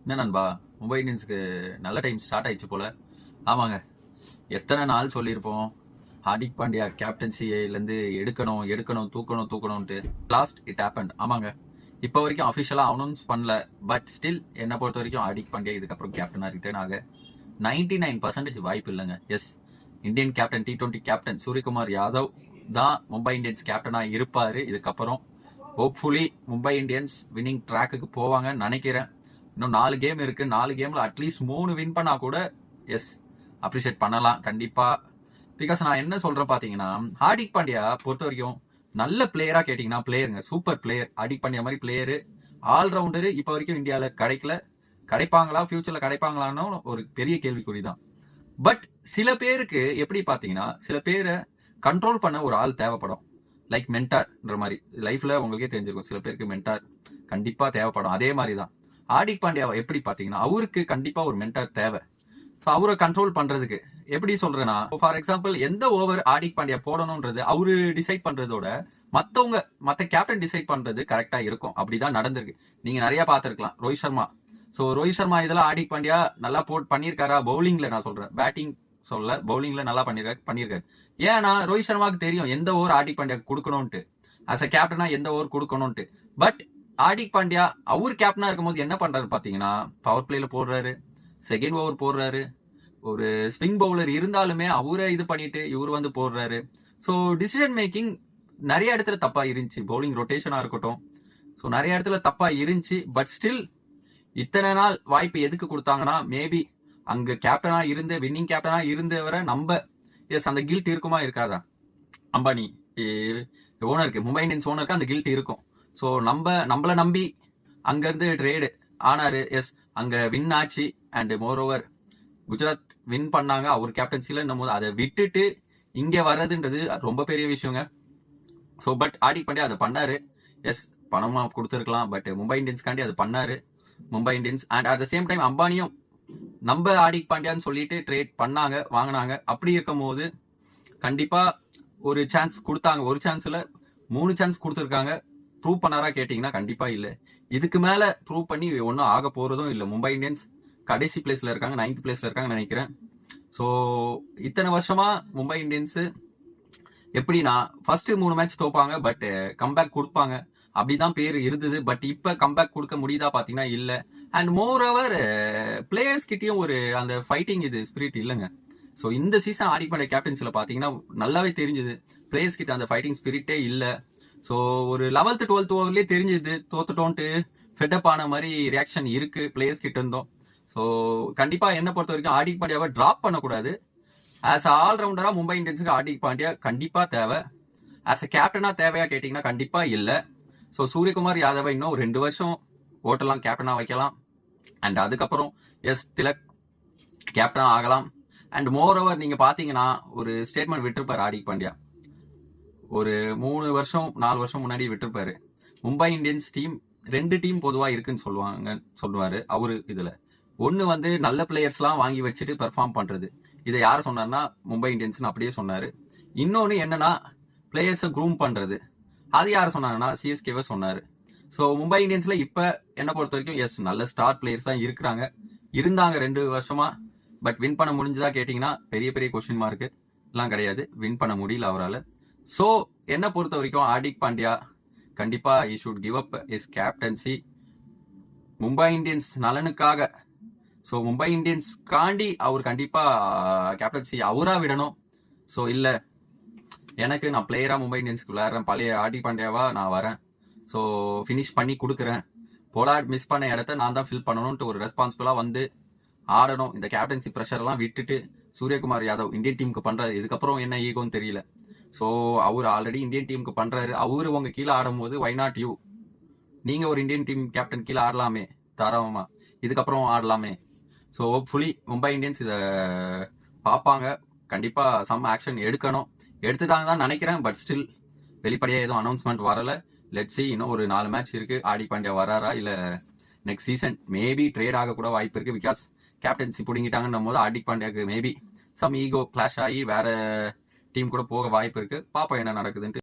என்ன நண்பா, மும்பை இந்தியன்ஸுக்கு நல்ல டைம் ஸ்டார்ட் ஆயிடுச்சு போல. ஆமாங்க, எத்தனை நாள் சொல்லியிருப்போம் ஹார்திக் பாண்டியா கேப்டன்சிலேருந்து எடுக்கணும் எடுக்கணும் தூக்கணும் தூக்கணும்ட்டு. Lost it happen. ஆமாங்க, இப்போ வரைக்கும் அஃபிஷியலாக அனௌன்ஸ் பண்ணல. பட் ஸ்டில் என்னை பொறுத்த வரைக்கும் ஹார்திக் பாண்டியா இதுக்கப்புறம் கேப்டனாக ரிட்டர்ன் ஆக 99% வாய்ப்பு இல்லைங்க. Yes, Indian captain, T20 captain Suryakumar Yadav தான் மும்பை இந்தியன்ஸ் கேப்டனாக இருப்பார் இதுக்கப்புறம். ஹோப்ஃபுல்லி மும்பை இந்தியன்ஸ் வின்னிங் ட்ராக்குக்கு போவாங்கன்னு நினைக்கிறேன். இன்னும் 4 கேம் இருக்கு. 4 கேம்ல அட்லீஸ்ட் 3 வின் பண்ணா கூட எஸ் அப்ரிஷியேட் பண்ணலாம் கண்டிப்பா. பிகாஸ் நான் என்ன சொல்றேன் பாத்தீங்கன்னா, ஹார்திக் பாண்டியா பொறுத்த வரைக்கும் நல்ல பிளேயரா கேட்டீங்கன்னா பிளேயருங்க, சூப்பர் பிளேயர். ஹார்திக் பாண்டியா மாதிரி பிளேயரு, ஆல்ரவுண்டரு இப்ப வரைக்கும் இந்தியாவில் கிடைக்கல. கிடைப்பாங்களா, ஃபியூச்சர்ல கிடைப்பாங்களான்னு ஒரு பெரிய கேள்விக்குறி தான். பட் சில பேருக்கு எப்படி பாத்தீங்கன்னா, சில பேரை கண்ட்ரோல் பண்ண ஒரு ஆள் தேவைப்படும். லைக் மென்டார்ன்ற மாதிரி லைஃப்ல உங்களுக்கே தெரிஞ்சிருக்கும், சில பேருக்கு மென்டார் கண்டிப்பா தேவைப்படும். அதே மாதிரி தான் ஹார்திக் பாண்டியாவை எப்படி பாத்தீங்கன்னா, அவருக்கு கண்டிப்பா ஒரு மென்டார் தேவை. அவரை கண்ட்ரோல் பண்றதுக்கு எப்படி சொல்றேன்னா, ஃபார் எக்ஸாம்பிள் எந்த ஓவர் ஹார்திக் பாண்டியா போடணும்ன்றது அவரு டிசைட் பண்றதோட மத்த கேப்டன் டிசைட் பண்றது கரெக்டா இருக்கும். அப்படிதான் நடந்திருக்கு. நீங்க நிறைய பார்த்திருக்கலாம். ரோஹித் சர்மா. சோ ரோஹித் சர்மா இதெல்லாம் ஹார்திக் பாண்டியா நல்லா பண்ணியிருக்காரா? பவுலிங்ல நான் சொல்றேன், பேட்டிங் சொல்ல, பவுலிங்ல நல்லா பண்ணியிருக்காரு. ஏன்னா ரோஹித் சர்மாவுக்கு தெரியும் எந்த ஓவர் ஹார்திக் பாண்டியா கொடுக்கணும்ட்டு, அஸ் அ கேப்டனா எந்த ஓவர் கொடுக்கணும்ட்டு. பட் ஹார்திக் பாண்டியா அவர் கேப்டனா இருக்கும்போது என்ன பண்றாரு பாத்தீங்கன்னா, பவர் பிளேல போடுறாரு, செகண்ட் ஓவர் போடுறாரு, ஒரு ஸ்விங் பவுலர் இருந்தாலுமே அவரை இது பண்ணிட்டு இவர் வந்து போடுறாரு. ஸோ டிசிஷன் மேக்கிங் நிறைய இடத்துல தப்பா இருந்துச்சு. பவுலிங் ரொட்டேஷனா இருக்கட்டும், ஸோ நிறைய இடத்துல தப்பா இருந்துச்சு. பட் ஸ்டில் இத்தனை நாள் வாய்ப்பு எதுக்கு கொடுத்தாங்கன்னா, மேபி அங்க கேப்டனா இருந்து வின்னிங் கேப்டனா இருந்தவரை நம்ம எஸ் அந்த கில்ட் இருக்குமா இருக்காதா? அம்பானி ஓனருக்கு, மும்பை இந்தியன்ஸ் ஓனருக்கு அந்த கில்ட் இருக்கும். ஸோ நம்மள நம்பி அங்கிருந்து ட்ரேடு ஆனாரு. எஸ், அங்க வின் ஆச்சு. And more over Gujarat win பண்ணாங்க அவர் கேப்டன்சில. நம்ம அதை விட்டுட்டு இங்க வர்றதுன்றது ரொம்ப பெரிய விஷயங்க. ஸோ பட் ஹார்திக் பாண்டியா அதை பண்ணாரு. எஸ், பணமா கொடுத்துருக்கலாம். பட் மும்பை இந்தியன்ஸ்காண்டி அதை பண்ணாரு Mumbai Indians. And at the same time அம்பானியும் நம்ம ஹார்திக் பாண்டியான்னு சொல்லிட்டு ட்ரேட் பண்ணாங்க, வாங்கினாங்க. அப்படி இருக்கும் போது கண்டிப்பா ஒரு சான்ஸ் கொடுத்தாங்க. ஒரு சான்ஸ்ல 3 சான்ஸ் கொடுத்துருக்காங்க. ப்ரூவ் பண்ணாரா கேட்டீங்கன்னா கண்டிப்பா இல்ல. இதுக்கு மேல ப்ரூவ் பண்ணி ஒன்னும் ஆக போறதும் இல்ல. மும்பை இந்தியன்ஸ் கடைசி பிளேஸ்ல இருக்காங்க, 9th பிளேஸ்ல இருக்காங்க நினைக்கிறேன். ஸோ இத்தனை வருஷமா மும்பை இந்தியன்ஸ் எப்படின்னா, ஃபர்ஸ்ட் 3 மேட்ச் தோப்பாங்க, பட் கம்பேக் கொடுப்பாங்க, அப்படிதான் பேர் இருந்தது. பட் இப்ப கம்பேக் கொடுக்க முடியுதா பாத்தீங்கன்னா இல்ல. அண்ட் மோர் ஓவர் பிளேயர்ஸ் கிட்டயும் ஒரு அந்த ஃபைட்டிங் இது ஸ்பிரிட் இல்லைங்க. ஸோ இந்த சீசன் ஹார்திக் பாண்டியா கேப்டன்சில பாத்தீங்கன்னா நல்லாவே தெரிஞ்சது, பிளேயர்ஸ் கிட்ட அந்த ஃபைட்டிங் ஸ்பிரிட்டே இல்ல. ஸோ ஒரு 11th 12th ஓவர்லயே தெரிஞ்சது தோத்துட்டோன்ட்டு ஃபெட்டப் ஆன மாதிரி ரியாக்ஷன் இருக்கு பிளேயர்ஸ் கிட்ட இருந்தோம். ஸோ கண்டிப்பா என்ன பொறுத்த வரைக்கும் ஹார்திக் பாண்டியாவை டிராப் பண்ணக்கூடாது. ஆஸ் அ ஆல்ரவுண்டரா மும்பை இந்தியன்ஸுக்கு ஹார்திக் பாண்டியா கண்டிப்பா தேவை. ஆஸ் அ கேப்டனா தேவையா கேட்டீங்கன்னா கண்டிப்பா இல்ல. ஸோ சூரியகுமார் யாதவை இன்னும் 2 வருஷம் ஓட்டலாம், கேப்டனா வைக்கலாம். அண்ட் அதுக்கப்புறம் எஸ் திலக் கேப்டனா ஆகலாம். அண்ட் மோர் ஓவர் நீங்க பாத்தீங்கன்னா ஒரு ஸ்டேட்மெண்ட் விட்டுருப்பாரு ஹார்திக் பாண்டியா, ஒரு 3 வருஷம் 4 வருஷம் முன்னாடி விட்டுருப்பாரு. மும்பை இந்தியன்ஸ் டீம் 2 டீம் பொதுவா இருக்குன்னு சொல்லுவாரு அவரு. இதுல ஒன்னு வந்து நல்ல பிளேயர்ஸ்லாம் வாங்கி வச்சுட்டு பெர்ஃபார்ம் பண்றது. இதை யார் சொன்னார்னா மும்பை இந்தியன்ஸ் அப்படியே சொன்னாரு. இன்னொன்னு என்னன்னா பிளேயர்ஸை க்ரூம் பண்றது. அது யார் சொன்னாங்கன்னா சிஎஸ்கேவை சொன்னாரு. ஸோ மும்பை இந்தியன்ஸ்ல இப்ப என்ன பொறுத்த வரைக்கும் எஸ் நல்ல ஸ்டார் பிளேயர்ஸ் தான் இருந்தாங்க 2 வருஷமா. பட் வின் பண்ண முடிஞ்சதா கேட்டீங்கன்னா பெரிய பெரிய கொஸ்டின் மார்க் எல்லாம் கிடையாது. வின் பண்ண முடியல அவரால். ஸோ என்ன பொறுத்த வரைக்கும் ஹார்திக் பாண்டியா கண்டிப்பா he should give up his captaincy Mumbai Indians நலனுக்காக. ஸோ மும்பை இந்தியன்ஸ் காண்டி அவர் கண்டிப்பா கேப்டன்சி அவரா விடணும். ஸோ இல்ல எனக்கு நான் பிளேயரா மும்பை இந்தியன்ஸ்க்கு விளையாடுறேன், பழைய ஹார்திக் பாண்டியாவா நான் வரேன், ஸோ ஃபினிஷ் பண்ணி கொடுக்குறேன், போலார்ட் மிஸ் பண்ண இடத்த நான் தான் ஃபில் பண்ணணும்ட்டு ஒரு ரெஸ்பான்சிபிளா வந்து ஆடணும். இந்த கேப்டன்சி ப்ரெஷர் எல்லாம் விட்டுட்டு சூரியகுமார் யாதவ் இந்தியன் டீமுக்கு பண்றாரு. இதுக்கப்புறம் என்ன ஈகோன்னு தெரியல. ஸோ அவர் ஆல்ரெடி இந்தியன் டீமுக்கு பண்றாரு. அவரு உங்க கீழே ஆடும் போது வை நாட் யூ? நீங்க ஒரு இந்தியன் டீம் கேப்டன் கீழே ஆடலாமே, தாராளமா இதுக்கப்புறம் ஆடலாமே. ஸோ ஹோப்ஃபுல்லி மும்பை இந்தியன்ஸ் இதை பார்ப்பாங்க. கண்டிப்பா சம் ஆக்ஷன் எடுத்துட்டாங்க தான் நினைக்கிறேன். பட் ஸ்டில் வெளிப்படையா எதுவும் அனௌன்ஸ்மெண்ட் வரல. Let's see. இன்னும் ஒரு 4 மேட்ச் இருக்கு. ஹார்திக் பாண்டியா வராரா இல்ல நெக்ஸ்ட் சீசன் மேபி ட்ரேட் ஆக கூட வாய்ப்பு இருக்கு. பிகாஸ் கேப்டன்சி பிடிங்கிட்டாங்கன்னும் போது ஹார்திக் பாண்டியாக்கு மேபி சம் ஈகோ கிளாஷ் ஆகி வேற டீம் கூட போக வாய்ப்பு இருக்கு. பாப்போம் என்ன நடக்குதுன்ட்டு.